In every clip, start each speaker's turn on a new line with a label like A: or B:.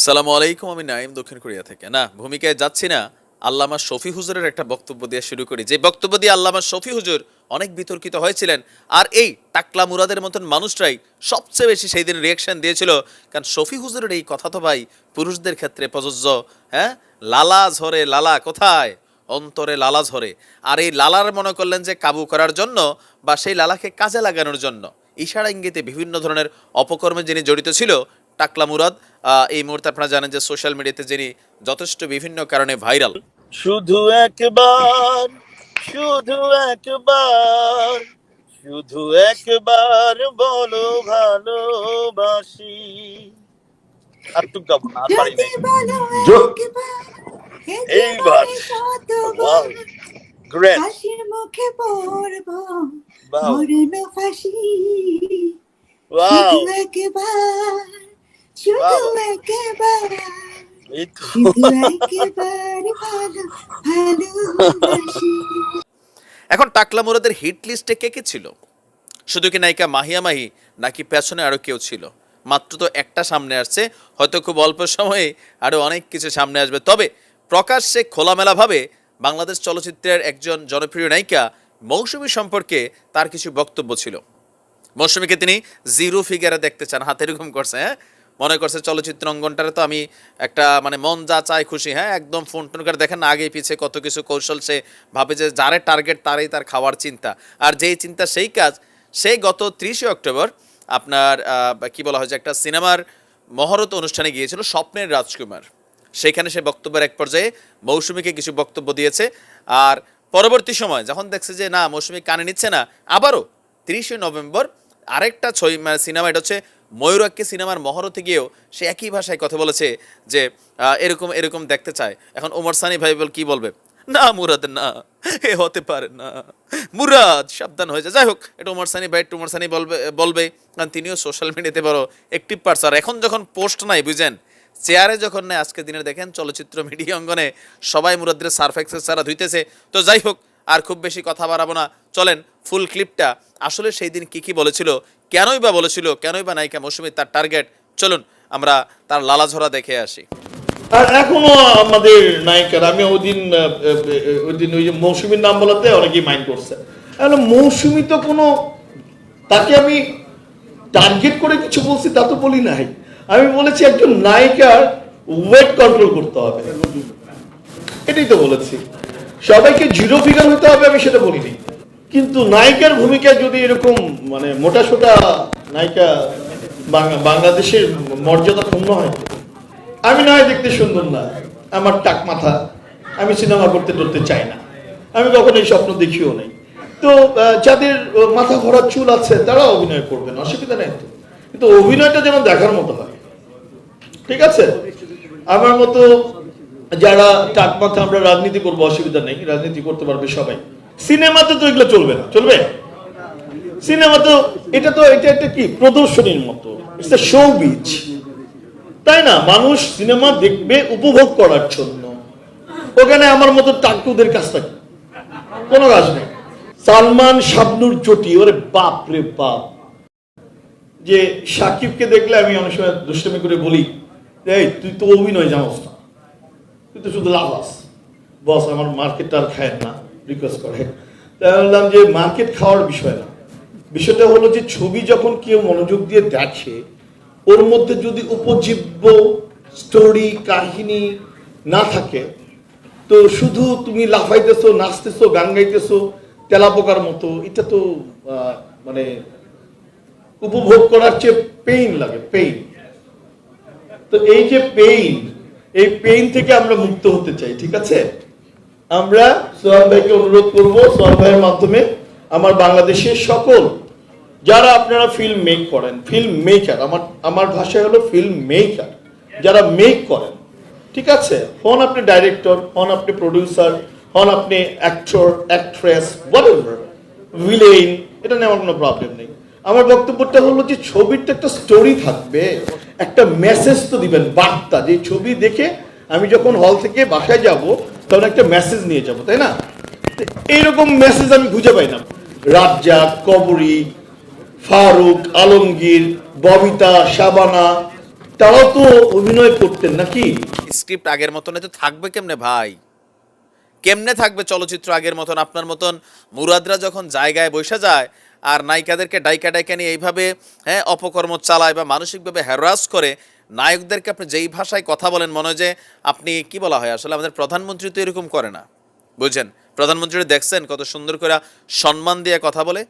A: সালামু আলাইকুম। আমি নাইম, দক্ষিণ কোরিয়া থেকে। না, ভূমিকায় যাচ্ছি না। আল্লামা শফি হুজুরের একটা বক্তব্য দিয়ে শুরু করি, যে বক্তব্য দিয়ে আল্লামা শফি হুজুর অনেক বিতর্কিত হয়েছিলেন। আর এই টাকলা মুরাদের মতন মানুষরাই সবচেয়ে বেশি সেই দিন রিয়াকশন দিয়েছিল। কারণ শফি হুজুরের এই কথা তো ভাই পুরুষদের ক্ষেত্রে প্রযোজ্য। হ্যাঁ, লালা ঝরে, লালা কোথায়? অন্তরে লালা ঝরে। আর এই লালার মনে করলেন যে কাবু করার জন্য বা সেই লালাকে কাজে লাগানোর জন্য ইশারা ইঙ্গিতে বিভিন্ন ধরনের অপকর্মে যিনি জড়িত ছিল টাকলা মুরাদ, এই মুহূর্তে আপনারা জানেন যে সোশ্যাল মিডিয়াতে যিনি যথেষ্ট বিভিন্ন কারণে ভাইরাল।
B: শুধু একবার, শুধু একবার, শুধু একবার বলো ভালোবাসি। আর টুক গাবো না, আর পারি নাই। এইবার ওয়াও, গ্রেট,
C: হাসির মুখে পড়ব
B: ওয়াও,
C: মরণ ফাঁসি।
B: ওয়াও,
C: শুধু একবার, শুধু
B: ওয়াও।
C: একবার,
B: এই তো
C: শুধু একবার ভালোবাসি।
A: এখন টাকলা মুরাদের হিট লিস্টে কে কে ছিল? শুধু কি নায়িকা মাহিয়া মাহি, নাকি পেছনে আরও কেউ ছিল? মাত্র তো একটা সামনে আসছে, হয়তো খুব অল্প সময়ে আরও অনেক কিছু সামনে আসবে। তবে প্রকাশ্যে খোলামেলাভাবে বাংলাদেশ চলচ্চিত্রের একজন জনপ্রিয় নায়িকা মৌসুমী সম্পর্কে তার কিছু বক্তব্য ছিল। মৌসুমীকে তিনি জিরো ফিগারে দেখতে চান, হাতে এরকম করছে। হ্যাঁ, মনে করছে চলচ্চিত্র অঙ্গনটারে তো আমি একটা মানে মন যা চায় খুশি, হ্যাঁ একদম ফোন টোন করে দেখেন না, আগে পিছিয়ে কত কিছু কৌশল। সে ভাবে যে যারে টার্গেট তারই তার খাওয়ার চিন্তা, আর যেই চিন্তা সেই কাজ। সেই গত 30শে অক্টোবর আপনার কি বলা হয় যে একটা সিনেমার মহরত অনুষ্ঠানে গিয়েছিল স্বপ্নের রাজকুমার। সেখানে সে বক্তব্যের এক পর্যায়ে মৌসুমীকে কিছু বক্তব্য দিয়েছে। আর পরবর্তী সময় যখন দেখছে যে না মৌসুমী কানে নিচ্ছে না, আবারও 30শে নভেম্বর আরেকটা সিনেমা, এটা হচ্ছে ময়ূরাক্ষী সিনেমার মহরতে গিয়েও সে একই ভাষায় কথা বলেছে যে এরকম এরকম দেখতে চায়। এখন ওমর সানি ভাই কি বলবে? না মুরাদ না, এ হতে পারে না, মুরাদ সাবধান হয়ে যায়। যাই হোক, এটা ওমর সানি ভাই ওমর সানি বলবে কারণ তিনিও সোশ্যাল মিডিয়াতে বড় অ্যাক্টিভ পার্সন। আর এখন যখন পোস্ট নাই বুঝেন, চেয়ারে যখন নেই, আজকের দিনে দেখেন চলচ্চিত্র মিডিয়া অঙ্গনে সবাই মুরাদের সার্ফ এক্সেস ছাড়া ধুইতেছে। তো যাই হোক, আর খুব বেশি কথা বাড়াবো না, চলেন ফুল ক্লিপটা আসলে সেই দিন কী বলেছিল, কেনই বা বলেছিল, কেনই বা নায়িকা মৌসুমী তার টার্গেট, চলুন আমরা তার লালাঝরা দেখে আসি।
D: আর এখনো আমাদের নায়িকার, আমি ওই দিন ওই যে মৌসুমীর নাম বলাতে অনেকেই মাইন্ড করছে। মৌসুমী তো কোনো, তাকে আমি টার্গেট করে কিছু বলছি তা তো বলি নাই। আমি বলেছি একজন নায়িকার ওয়েট কন্ট্রোল করতে হবে, এটাই তো বলেছি। সবাইকে জিরো ফিগার হতে হবে আমি সেটা বলিনি। কিন্তু নায়িকার ভূমিকায় যদি এরকম মানে মোটা সোটা নায়িকা বাংলাদেশের মর্যাদা ক্ষুণ্ণ হয়, আমি নয় দেখতে সুন্দর না, আমার টাক মাথা, আমি সিনেমা করতে চাই না, আমি কখনো এই স্বপ্ন দেখিও নাই। তো যাদের মাথা ভরা চুল আছে তারা অভিনয় করবেন, অসুবিধা নেই তো, কিন্তু অভিনয়টা যেন দেখার মতো হয়, ঠিক আছে? আমার মতো যারা টাক মাথা, আমরা রাজনীতি করবো, অসুবিধা নেই, রাজনীতি করতে পারবে সবাই। সিনেমাতে তো এগুলো চলবে না, চলবে? সিনেমা তো এটা একটা কি প্রদর্শনীর মতো, ইটস এ শোবিজ, তাই না? মানুষ সিনেমা দেখবে উপভোগ করার জন্য। ওখানে আমার মতো টাকুদের কাজটা কি? কোনো কাজ নেই। সালমান শাবনুর জুটি, ওরে বাপ রে বাপ। যে সাকিবকে দেখলে আমি অনেক সময় দুষ্টমি করে বলি, এই তুই তো অভিনয় জানোস না, তুই তো শুধু লাভাস। বস আমার মার্কেটটা আর খায় না, রিকোয়েস্ট করে। তাই বললাম যে মার্কেট খাওয়ার বিষয় না, বিষয়টা হলো যে ছবি যখন কেউ মনোযোগ দিয়ে দেখে, ওর মধ্যে যদি উপজীব্য স্টোরি কাহিনী না থাকে, তো শুধু তুমি লাফাইতেছো, নাচতেছো, গান গাইতেছো তেলাপোকার মতো, এটা তো মানে উপভোগ করার চেয়ে পেইন লাগে, পেইন। তো এই যে পেইন, এই পেইন থেকে আমরা মুক্ত হতে চাই, ঠিক আছে? আমরা সোহান ভাইকে অনুরোধ করবো, সোহান ভাইয়ের মাধ্যমে আমার বাংলাদেশের সকল যারা আপনারা ফিল্ম মেক করেন, ফিল্ম মেকার, আমার ভাষায় হলো ফিল্ম মেকার, যারা মেক করেন, ঠিক আছে? হন আপনি ডাইরেক্টর, হন আপনি প্রডিউসার, হন আপনি অ্যাক্টর, অ্যাক্ট্রেস, হোয়াটএভার, ভিলেন, এটা নিয়ে আমার কোনো প্রবলেম নেই। আমার বক্তব্যটা হলো যে ছবির তো একটা স্টোরি থাকবে, একটা মেসেজ তো দিবেন, বার্তা। যে ছবি দেখে আমি যখন হল থেকে বাসায় যাব তখন একটা মেসেজ নিয়ে যাব, তাই না? এইরকম মেসেজ আমি খুঁজে পাই না। রাজ্জাক, কবরী, ফারুক, আলমগীর, ববিতা, শাবানা, তারাও তো অভিনয় করতেন নাকি?
A: স্ক্রিপ্ট আগের মতন তো থাকবে কেমনে ভাই? কেমনে থাকবে চলচ্চিত্র আগের মতন? আপনার মতন মুরাদরা যখন জায়গায় বসে যায় আর নায়িকাদেরকে ডাইকা ডাইকা নিয়ে এইভাবে অপকর্ম চালায় বা মানসিকভাবে হ্যারাস করে, নায়কদেরকে আপনি যেই ভাষায় কথা বলেন মনে হয় যে আপনি কি বলা হয় আসলে, আমাদের প্রধানমন্ত্রী তো এরকম করে না, বুঝছেন? প্রধানমন্ত্রী দেখছেন কত সুন্দর করে সম্মান দিয়ে কথা বলে।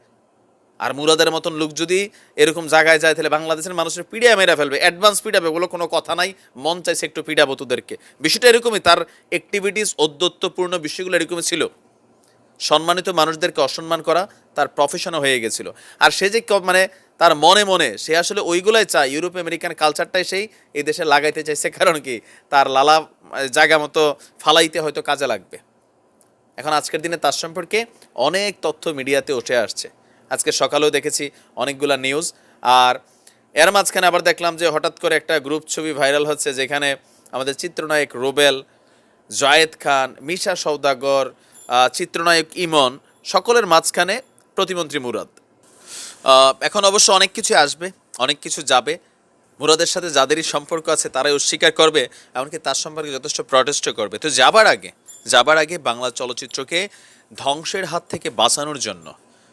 A: আর মুরাদের মতন লোক যদি এরকম জায়গায় যায় তাহলে বাংলাদেশের মানুষের পিড়িয়া মেরা ফেলবে, অ্যাডভান্স পিড়াবে, ওগুলো কোনো কথা নাই। মন চাইছে একটু পিড়াবো তোদেরকে, বিষয়টা এরকমই। তার অ্যাক্টিভিটিস ঔদ্ধত্যপূর্ণ বিষয়গুলো এরকমই ছিল। সম্মানিত মানুষদেরকে অসম্মান করা তার প্রফেশনও হয়ে গেছিল। আর সে যে মানে তার মনে মনে সে আসলে ওইগুলাই চায়, ইউরোপ আমেরিকান কালচারটাই সেই এই দেশে লাগাইতে চাইছে। কারণ কি, তার লালা জায়গা মতো ফালাইতে হয়তো কাজে লাগবে। এখন আজকের দিনে তার সম্পর্কে অনেক তথ্য মিডিয়াতে উঠে আসছে। আজকে সকালেও দেখেছি অনেকগুলা নিউজ। আর এর মাঝখানে আবার দেখলাম যে হঠাৎ করে একটা গ্রুপ ছবি ভাইরাল হচ্ছে, যেখানে আমাদের চিত্রনায়ক রুবেল, জায়েদ খান, মিশা সওদাগর, চিত্রনায়ক ইমন, সকলের মাঝখানে প্রতিমন্ত্রী মুরাদ। এখন অবশ্য অনেক কিছু আসবে, অনেক কিছু যাবে। মুরাদের সাথে যাদেরই সম্পর্ক আছে তারাই অস্বীকার করবে, এমনকি তার সম্পর্কে যথেষ্ট প্রটেস্টও করবে। তো যাবার আগে বাংলা চলচ্চিত্রকে ধ্বংসের হাত থেকে বাঁচানোর জন্য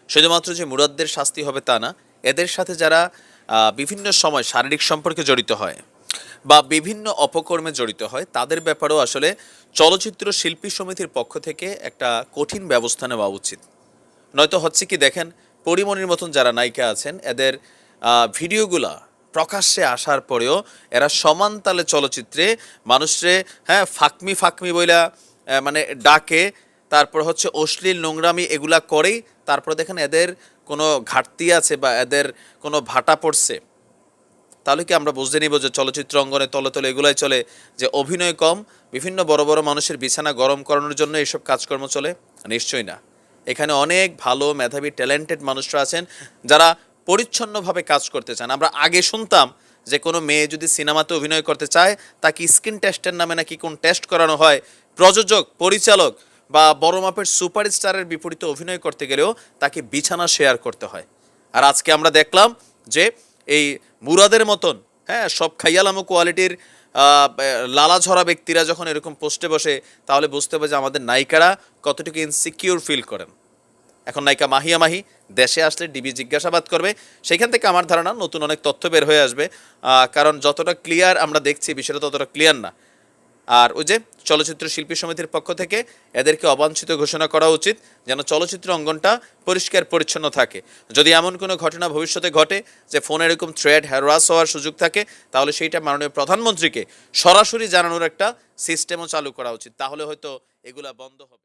A: শুধুমাত্র যে মুরাদদের শাস্তি হবে তা না, এদের সাথে যারা বিভিন্ন সময় শারীরিক সম্পর্কে জড়িত হয় বা বিভিন্ন অপকর্মে জড়িত হয় তাদের ব্যাপারেও আসলে চলচ্চিত্র শিল্পী সমিতির পক্ষ থেকে একটা কঠিন ব্যবস্থা নেওয়া উচিত। নয়তো হচ্ছে কি, দেখেন পরিমণির মতন যারা নায়িকা আছেন, এদের ভিডিওগুলা প্রকাশ্যে আসার পরেও এরা সমান তালে চলচ্চিত্রে মানুষরে ফাকমি বইলা মানে ডাকে, তারপর হচ্ছে অশ্লীল নোংরামি এগুলা করেই। তারপর দেখেন এদের কোনো ঘাটতি আছে বা এদের কোনো ভাটা পড়ছে, তাহলে কি আমরা বুঝতে নিব যে চলচ্চিত্র অঙ্গনে তলে তলে এগুলাই চলে, যে অভিনয় কম, বিভিন্ন বড় বড় মানুষের বিছানা গরম করানোর জন্য এইসব কাজকর্ম চলে? নিশ্চয়ই না। এখানে অনেক ভালো মেধাবী ট্যালেন্টেড মানুষরা আছেন যারা পরিচ্ছন্নভাবে কাজ করতে চান। আমরা আগে শুনতাম যে কোনো মেয়ে যদি সিনেমাতে অভিনয় করতে চায় তাকে স্কিন টেস্টের নামে নাকি কোন টেস্ট করানো হয়, প্রযোজক, পরিচালক বা বড় মাপের সুপারস্টারের বিপরীতে অভিনয় করতে গেলেও তাকে বিছানা শেয়ার করতে হয়। আর আজকে আমরা দেখলাম যে এই মুরাদের মতন সব খাইয়ালামো কোয়ালিটির লালা ঝরা ব্যক্তিরা যখন এরকম পোস্টে বসে, তাহলে বুঝতে হবে যে আমাদের নায়িকারা কতটুকু ইনসিকিউর ফিল করেন। এখন নায়িকা মাহিয়া মাহি দেশে আসলে ডিবি জিজ্ঞাসাবাদ করবে, সেখান থেকে আমার ধারণা নতুন অনেক তথ্য বের হয়ে আসবে। কারণ যতটা ক্লিয়ার আমরা দেখছি বিষয়টা ততটা ক্লিয়ার না। আর ওই যে চলচ্চিত্র শিল্পী সমিতির পক্ষ থেকে এদেরকে অবাঞ্ছিত ঘোষণা করা উচিত, যেন চলচ্চিত্র অঙ্গনটা পরিষ্কার পরিচ্ছন্ন থাকে। যদি এমন কোনো ঘটনা ভবিষ্যতে ঘটে যে ফোনে এরকম থ্রেড হ্যারাস হওয়ার সুযোগ থাকে, তাহলে সেইটা মাননীয় প্রধানমন্ত্রীকে সরাসরি জানানোর একটা সিস্টেমও চালু করা উচিত। তাহলে হয়তো এগুলা বন্ধ হবে।